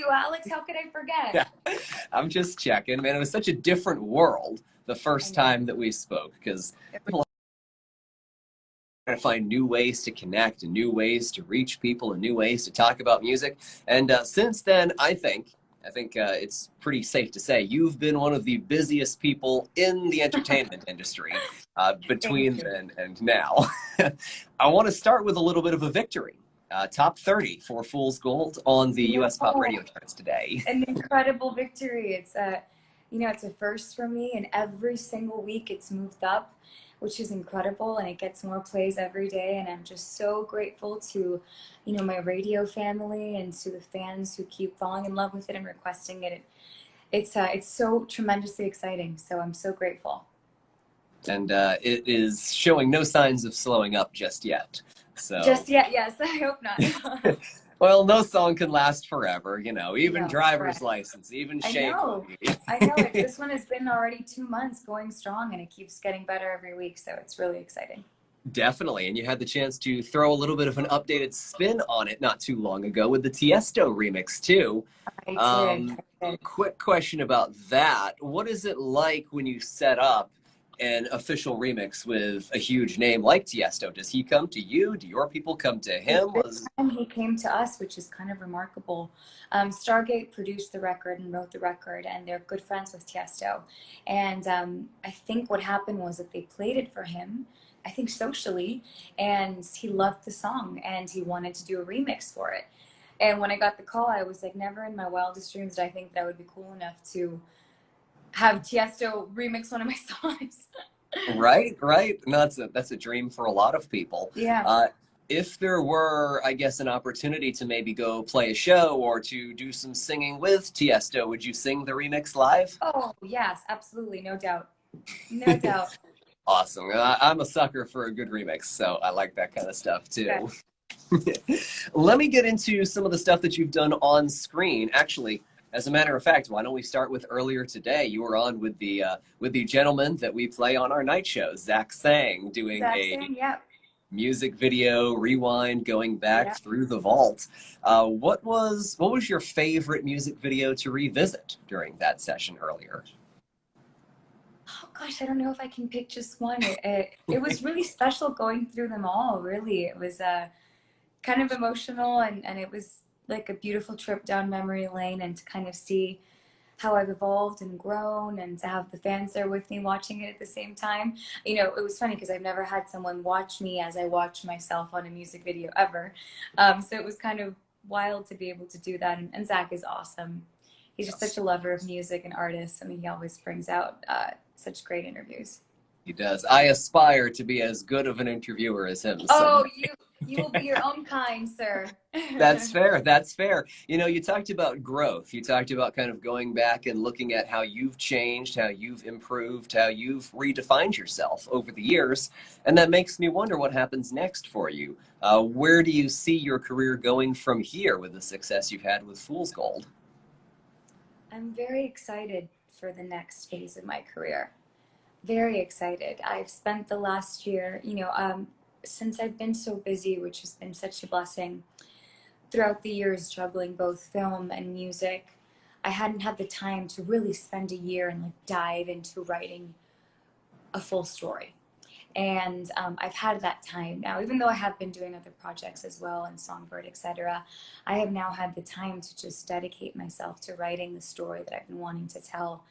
you, Alex. How could I Yeah, forget? I'm just checking, man. It was such a different world the I first know. time that we spoke because It people are trying to find new ways to connect and new ways to reach people and new ways to talk about music. And since then, I think it's pretty safe to say you've been one of the busiest people in the entertainment industry Thank between you. then and now. I want to start with a little bit of a victory. Top 30 for Fool's Gold on the No, U.S. pop radio charts today. an incredible victory. It's a first for me, and every single week it's moved up, which is incredible, and it gets more plays every day. And I'm just so grateful to, my radio family and to the fans who keep falling in love with it and requesting it. It's so tremendously exciting. So I'm so grateful. And it is showing no signs of slowing up just yet. So, Just yet, yes. I hope not. well, no song can last forever, even No, Driver's correct. License, even I Shake know. Weight. I know it. This one has been already 2 months going strong, and it keeps getting better every week. So it's really exciting. Definitely, and you had the chance to throw a little bit of an updated spin on it not too long ago with the Tiesto remix too. I did. I did. Quick question about that. What is it like when you set up an official remix with a huge name like Tiesto? Does he come to you? Do your people come to So him? this time he came to us, which is kind of remarkable. Stargate produced the record and wrote the record, and they're good friends with Tiesto. And I think what happened was that they played it for him, I think socially, and he loved the song and he wanted to do a remix for it. And when I got the call, I was like, never in my wildest dreams did I think that would be cool enough to have Tiesto remix one of my songs. Right, right. No, that's a dream for a lot of people. Yeah. If there were, I guess, an opportunity to maybe go play a show or to do some singing with Tiesto, would you sing the remix live? Oh, yes, absolutely. No doubt. No doubt. Awesome. I'm a sucker for a good remix, so I like that kind of stuff Okay. too. Let me get into some of the stuff that you've done on screen. Actually, as a matter of fact, why don't we start with earlier today? You were on with the gentleman that we play on our night show, Zach Sang, doing Exact a same. Yep. music video rewind going back Yeah. through the vault. What was your favorite music video to revisit during that session earlier? Oh gosh, I don't know if I can pick just one. It was really special going through them all. Really, it was kind of emotional, and it was like a beautiful trip down memory lane, and to kind of see how I've evolved and grown, and to have the fans there with me watching it at the same time. It was funny because I've never had someone watch me as I watch myself on a music video ever. So it was kind of wild to be able to do that. And Zach is awesome. He's just such Yes, a lover of music and artists. I mean, he always brings out such great interviews. he does. I aspire to be as good of an interviewer as him Oh, someday. you will be your own kind, sir. That's fair. That's fair. You talked about growth. You talked about kind of going back and looking at how you've changed, how you've improved, how you've redefined yourself over the years. And that makes me wonder what happens next for you. Where do you see your career going from here with the success you've had with Fool's Gold? I'm very excited for the next phase of my career. Very excited. I've spent the last year, since I've been so busy, which has been such a blessing throughout the years, juggling both film and music. I hadn't had the time to really spend a year and like dive into writing a full story. And I've had that time now, even though I have been doing other projects as well and Songbird, etc. I have now had the time to just dedicate myself to writing the story that I've been wanting to tell.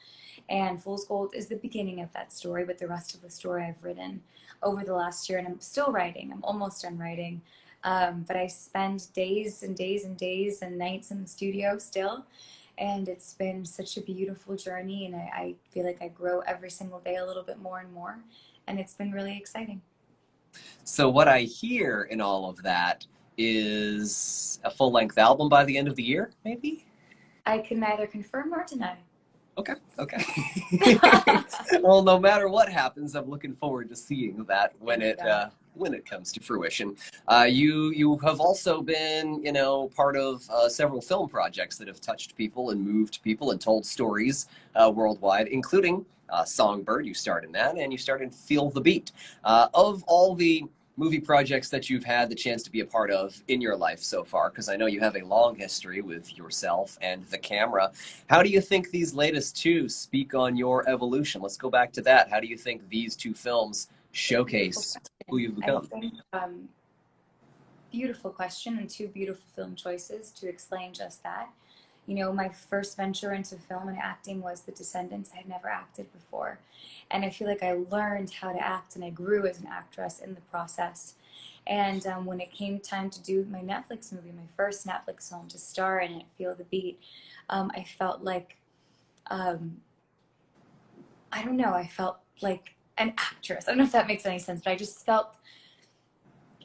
And Fool's Gold is the beginning of that story, but the rest of the story I've written over the last year, and I'm still writing. I'm almost done writing. But I spend days and days and days and nights in the studio still. And it's been such a beautiful journey, and I feel like I grow every single day a little bit more and more. And it's been really exciting. So what I hear in all of that is a full-length album by the end of the year, maybe? I can neither confirm nor deny. Okay, okay. Well, no matter what happens, I'm looking forward to seeing that Yeah. when it comes to fruition. You have also been, part of several film projects that have touched people and moved people and told stories worldwide, including Songbird. You starred in that, and you starred in Feel the Beat. Of all the movie projects that you've had the chance to be a part of in your life so far? Because I know you have a long history with yourself and the camera. How do you think these latest two speak on your evolution? Let's go back to that. How do you think these two films Beautiful showcase who question. you've I become? think beautiful question and two beautiful film choices to explain just that. You know, my first venture into film and acting was The Descendants. I had never acted before. And I feel like I learned how to act and I grew as an actress in the process. And when it came time to do my Netflix movie, my first Netflix film to star in it, Feel the Beat, I felt like, um, I don't know, I felt like an actress. I don't know if that makes any sense, but I just felt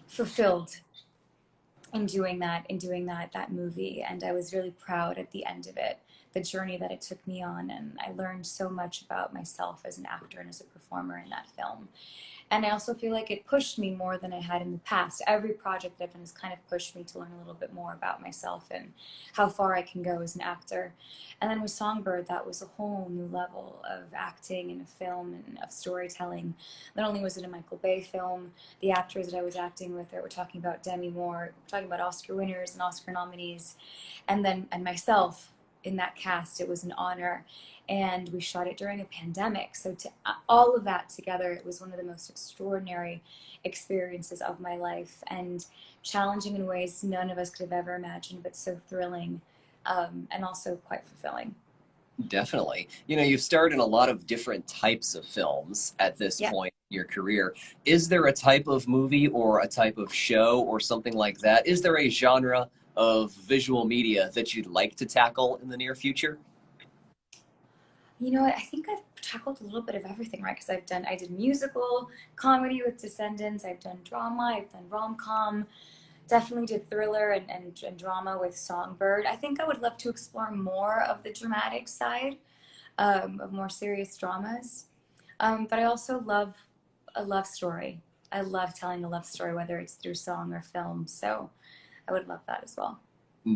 fulfilled in doing that movie, and I was really proud at the end of it, the journey that it took me on, and I learned so much about myself as an actor and as a performer in that film. And I also feel like it pushed me more than I had in the past. Every project that I've done has kind of pushed me to learn a little bit more about myself and how far I can go as an actor. And then with Songbird, that was a whole new level of acting in a film and of storytelling. Not only was it a Michael Bay film, the actors that I was acting with, we're talking about Demi Moore, we're talking about Oscar winners and Oscar nominees, and myself in that cast. It was an honor, and we shot it during a pandemic. So to all of that together, it was one of the most extraordinary experiences of my life, and challenging in ways none of us could have ever imagined, but so thrilling, and also quite fulfilling. Definitely. You know, you've starred in a lot of different types of films at this Yeah. point in your career. Is there a type of movie or a type of show or something like that? Is there a genre of visual media that you'd like to tackle in the near future? You know what? I think I've tackled a little bit of everything, right? Because I did musical, comedy with Descendants, I've done drama, I've done rom-com, definitely did thriller and drama with Songbird. I think I would love to explore more of the dramatic side, of more serious dramas. But I also love a love story. I love telling a love story, whether it's through song or film. So I would love that as well.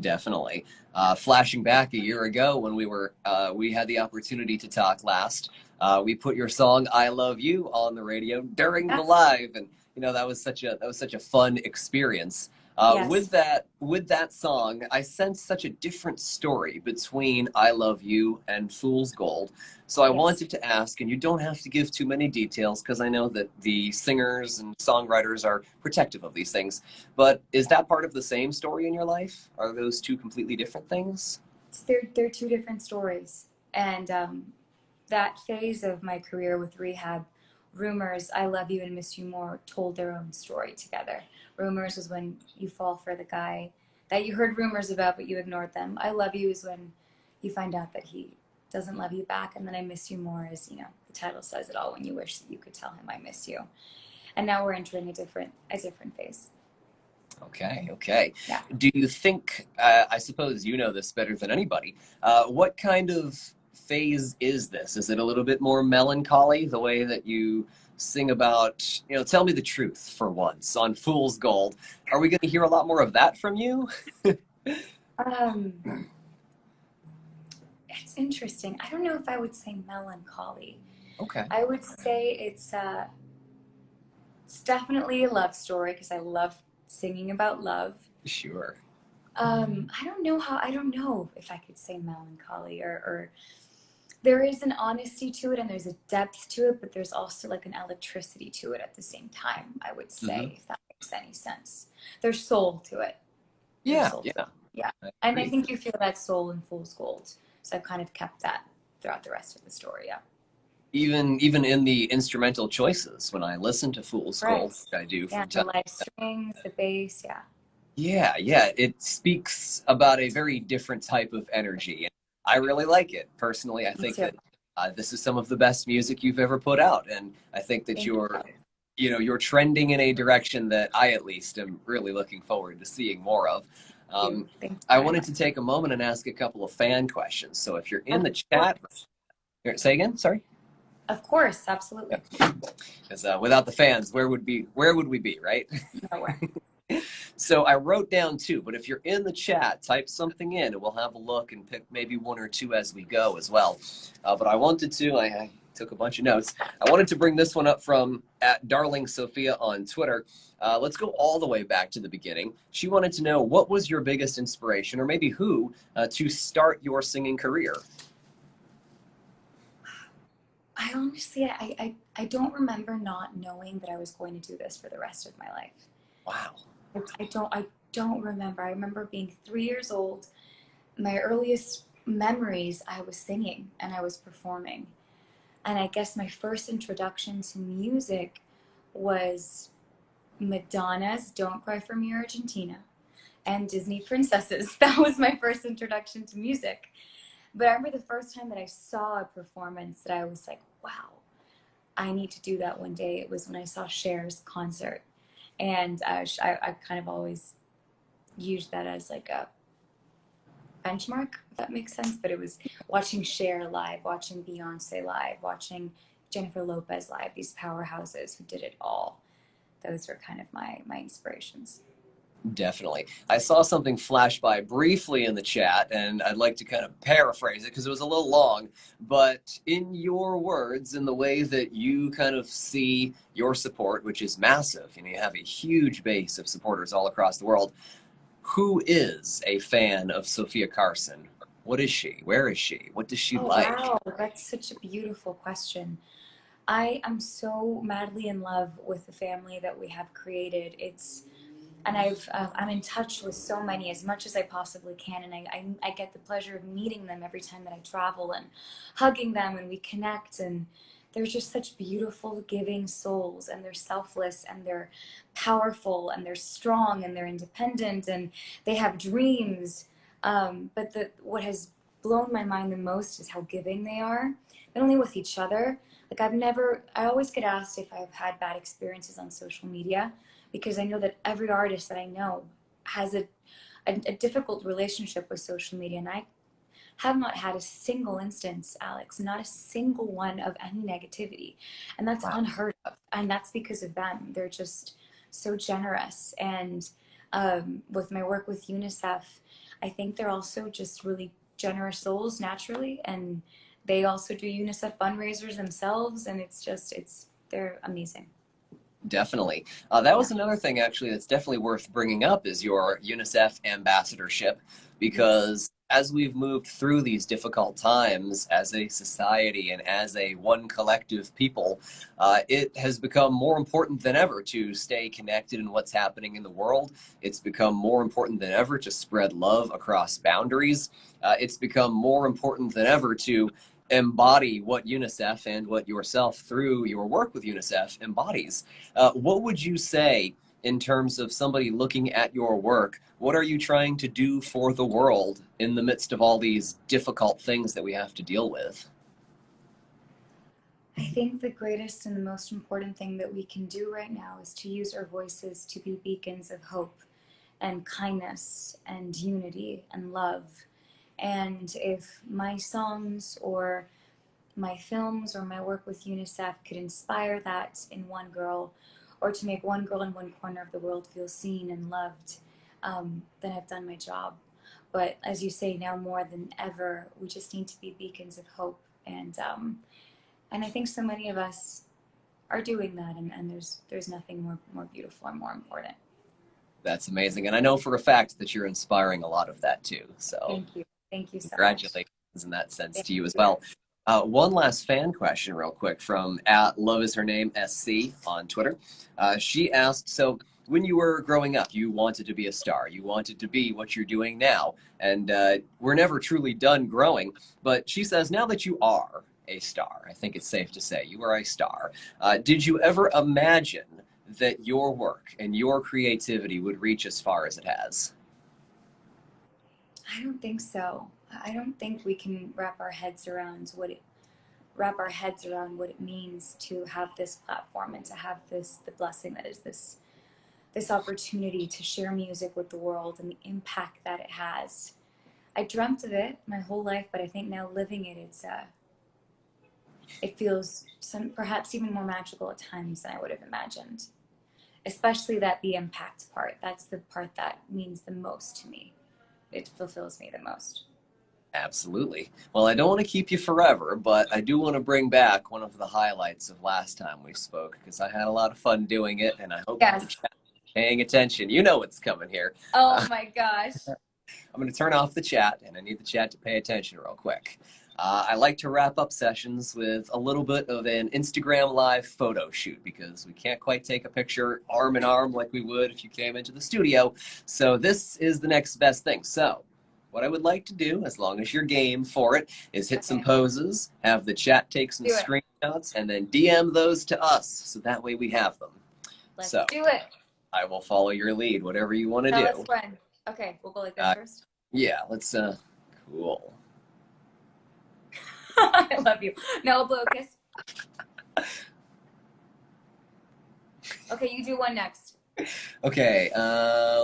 Definitely. Yeah. Flashing back a year ago when we had the opportunity to talk last, we put your song "I Love You" on the radio during the Yeah. live, and you know that was such a fun experience. Yes. With that song, I sense such a different story between "I Love You" and "Fool's Gold." So I Yes. wanted to ask, and you don't have to give too many details because I know that the singers and songwriters are protective of these things. But is that part of the same story in your life? Are those two completely different things? They're two different stories. And that phase of my career with rehab, Rumors, I Love You and Miss You More told their own story together. Rumors was when you fall for the guy that you heard rumors about, but you ignored them. I Love You is when you find out that he doesn't love you back. And then I Miss You More is, you know, the title says it all, when you wish that you could tell him I miss you. And now we're entering a different phase. Okay, okay. Yeah. Do you think, I suppose you know this better than anybody, what kind of phase is this? Is it a little bit more melancholy, the way that you sing about, you know, tell me the truth for once on Fool's Gold? Are we going to hear a lot more of that from you? Um, it's interesting. I don't know if I would say melancholy. Okay, I would say it's definitely a love story because I love singing about love. sure. I don't know if I could say melancholy, or there is an honesty to it and there's a depth to it, but there's also like an electricity to it at the same time, I would Hmm. say, if that makes any sense. There's soul to it. There's Yeah, soul to yeah, it. Yeah. I And I agree. think you feel that soul in Fool's Gold. So I've kind of kept that throughout the rest of the story, yeah. Even in the instrumental choices, when I listen to Fool's Gold, Correct. which I do Yeah, from the time. live strings, the bass, yeah. Yeah, yeah, it speaks about a very different type of energy. And I really like it. Personally, I Me think too. that this is some of the best music you've ever put out. And I think that Thank you're, you. you know, you're trending in a direction that I at least am really looking forward to seeing more of. Thank you. Um, Thank you I very wanted much. to take a moment and ask a couple of fan questions. So if you're in Of the chat, course. say again, sorry. Of course, absolutely. Because without the fans, where would we be, right? Nowhere. So I wrote down two, but if you're in the chat, type something in and we'll have a look and pick maybe one or two as we go as well. But I wanted to, I took a bunch of notes. I wanted to bring this one up from at Darling Sophia on Twitter. Let's go all the way back to the beginning. She wanted to know, what was your biggest inspiration, or maybe who, to start your singing career? I honestly, I don't remember not knowing that I was going to do this for the rest of my life. Wow. I don't remember. I remember being 3 years old. My earliest memories, I was singing and I was performing. And I guess my first introduction to music was Madonna's Don't Cry for Me Argentina and Disney Princesses. That was my first introduction to music. But I remember the first time that I saw a performance that I was like, wow, I need to do that one day. It was when I saw Cher's concert. And I kind of always used that as like a benchmark, if that makes sense. But it was watching Cher live, watching Beyonce live, watching Jennifer Lopez live, these powerhouses who did it all. Those were kind of my inspirations. Definitely. I saw something flash by briefly in the chat, and I'd like to kind of paraphrase it because it was a little long. But in your words, in the way that you kind of see your support, which is massive, you have a huge base of supporters all across the world. Who is a fan of Sophia Carson? What is she? Where is she? What does she Oh, like? wow. That's such a beautiful question. I am so madly in love with the family that we have created. And I'm in touch with so many as much as I possibly can, and I get the pleasure of meeting them every time that I travel and hugging them, and we connect, and they're just such beautiful, giving souls, and they're selfless, and they're powerful, and they're strong, and they're independent, and they have dreams. But what has blown my mind the most is how giving they are, not only with each other. Like I always get asked if I've had bad experiences on social media, because I know that every artist that I know has a difficult relationship with social media. And I have not had a single instance, Alex, not a single one of any negativity. And that's Wow. unheard of. And that's because of them. They're just so generous. And with my work with UNICEF, I think they're also just really generous souls naturally. And they also do UNICEF fundraisers themselves. And they're amazing. Definitely. That Yeah. was another thing, actually, that's definitely worth bringing up is your UNICEF ambassadorship, Yes. because as we've moved through these difficult times as a society and as a one collective people, it has become more important than ever to stay connected in what's happening in the world. It's become more important than ever to spread love across boundaries. It's become more important than ever to embody what UNICEF and what yourself through your work with UNICEF embodies. What would you say in terms of somebody looking at your work? What are you trying to do for the world in the midst of all these difficult things that we have to deal with? I think the greatest and the most important thing that we can do right now is to use our voices to be beacons of hope and kindness and unity and love. And if my songs or my films or my work with UNICEF could inspire that in one girl, or to make one girl in one corner of the world feel seen and loved, then I've done my job. But as you say, now more than ever, we just need to be beacons of hope. And I think so many of us are doing that, and there's nothing more beautiful and more important. That's amazing. And I know for a fact that you're inspiring a lot of that too. So Thank you. Thank you so much. congratulations in that sense Thank to you as you. well. One last fan question, real quick, from at Love Is Her Name SC on Twitter. She asked, so when you were growing up, you wanted to be a star. You wanted to be what you're doing now. And we're never truly done growing. But she says, now that you are a star, I think it's safe to say you are a star. Did you ever imagine that your work and your creativity would reach as far as it has? I don't think so. I don't think we can wrap our heads around what it means to have this platform and to have the blessing that is this opportunity to share music with the world and the impact that it has. I dreamt of it my whole life, but I think now living it, it feels perhaps even more magical at times than I would have imagined. Especially the impact part. That's the part that means the most to me. It fulfills me the most. Absolutely. Well, I don't want to keep you forever, but I do want to bring back one of the highlights of last time we spoke because I had a lot of fun doing it, and I hope the Yes. chat is paying attention. You know what's coming here. Oh my gosh. I'm going to turn off the chat, and I need the chat to pay attention real quick. I like to wrap up sessions with a little bit of an Instagram Live photo shoot because we can't quite take a picture arm in arm like we would if you came into the studio. So this is the next best thing. So what I would like to do, as long as you're game for it, is hit some Okay. poses, have the chat take some Do it. screenshots, and then DM those to us so that way we have them. Let's So do it. I will follow your lead, whatever you want to Tell us do. when. Okay, we'll go like this Uh, first. yeah, let's, cool. I love you. Now we'll blow a kiss. Okay, you do one next. Okay,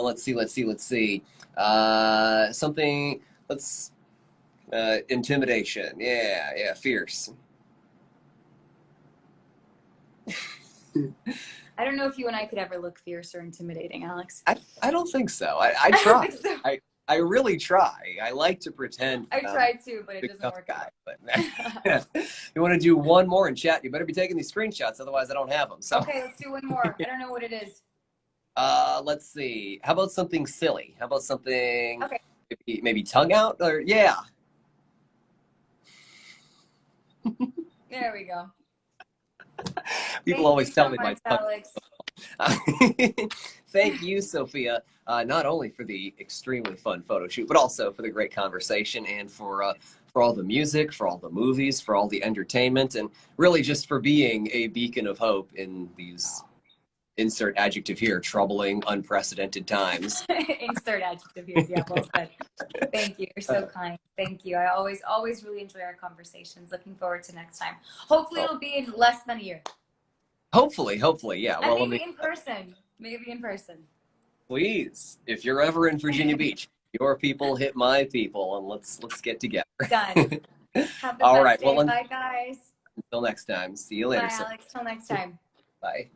let's see. Something, let's, intimidation. Yeah, fierce. I don't know if you and I could ever look fierce or intimidating, Alex. I don't think so. I I don't try. think so. I really try. I like to pretend. I tried to, but it Big doesn't tough work guy, out. but you want to do one more in chat, you better be taking these screenshots, otherwise I don't have them. So, Okay, let's do one more. I don't know what it is. let's see. How about something silly? How about something Okay. maybe tongue out? Or yeah. There we go. People Thank always you tell so me my much, tongue. Alex. Thank you, Sophia, not only for the extremely fun photo shoot, but also for the great conversation and for all the music, for all the movies, for all the entertainment, and really just for being a beacon of hope in these, insert adjective here, troubling, unprecedented times. Insert adjective here. Yeah, well said. Thank you. You're so kind. Thank you. I always really enjoy our conversations. Looking forward to next time. Hopefully Well, it'll be in less than a year. hopefully, yeah. And Well, let maybe me, in person. Maybe in person. please, if you're ever in Virginia Beach, your people hit my people, and let's get together. Done. Have the All best right. day. Well, Bye, guys. until next time. See you later, Bye, sir. Alex. Till next time. Bye.